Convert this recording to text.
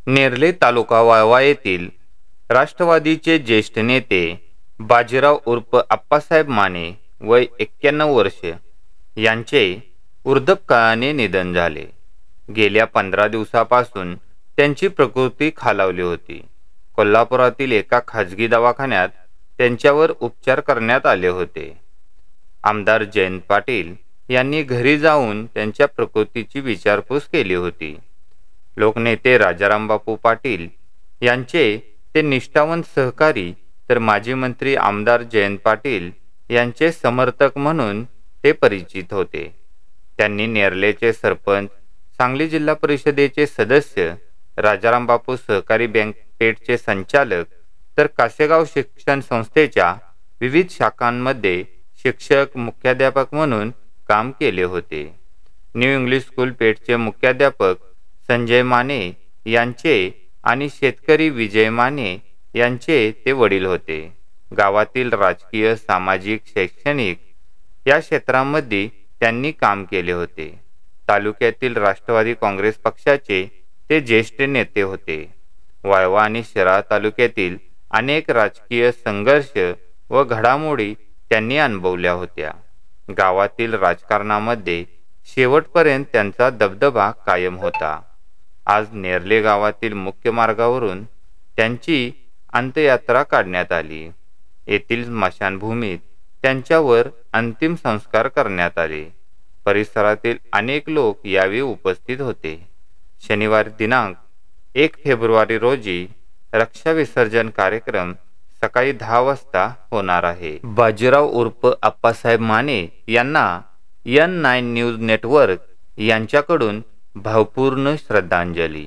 नेरले तालुका वाळवा येथील राष्ट्रवादीचे ज्येष्ठ नेते बाजीराव उर्फ आप्पासाहेब माने वय 91 वर्ष यांचे वृद्धापकाळाने निधन झाले. गेल्या 15 दिवसापासून त्यांची प्रकृती खालावली होती. कोल्हापुरातील एका खाजगी दवाखान्यात त्यांच्यावर उपचार करण्यात आले होते. आमदार जयंत पाटील यांनी घरी जाऊन त्यांच्या प्रकृतीची विचारपूस केली होती. लोकनेते राजाराम बापू पाटील यांचे ते निष्ठावंत सहकारी तर माजी मंत्री आमदार जयंत पाटील यांचे समर्थक म्हणून ते परिचित होते. त्यांनी नेरलेचे सरपंच, सांगली जिल्हा परिषदेचे सदस्य, राजाराम बापू सहकारी बँक पेठचे संचालक तर कासेगाव शिक्षण संस्थेच्या विविध शाखांमध्ये शिक्षक, मुख्याध्यापक म्हणून काम केले होते. न्यू इंग्लिश स्कूल पेठचे मुख्याध्यापक संजय माने यांचे आणि शेतकरी विजय माने यांचे ते वडील होते. गावातील राजकीय, सामाजिक, शैक्षणिक या क्षेत्रांमध्ये त्यांनी काम केले होते. तालुक्यातील राष्ट्रवादी काँग्रेस पक्षाचे ते ज्येष्ठ नेते होते. वाळवा आणि शिराळा तालुक्यातील अनेक राजकीय संघर्ष व घडामोडी त्यांनी अनुभवल्या होत्या. गावातील राजकारणामध्ये शेवटपर्यंत त्यांचा दबदबा कायम होता. आज नेरले गावातील मुख्य मार्गावरून त्यांची अंत्ययात्रा काढण्यात आली. येथील स्मशानभूमीत त्यांच्यावर अंतिम संस्कार करण्यात आले. परिसरातील अनेक लोक यावेळी उपस्थित होते. शनिवारी दिनांक 1 फेब्रुवारी रोजी रक्षा विसर्जन कार्यक्रम सकाळी 10 वाजता होणार आहे. बाजीराव उर्फ आप्पासाहेब माने यांना N9 न्यूज नेटवर्क यांच्याकडून भावपूर्ण श्रद्धांजली.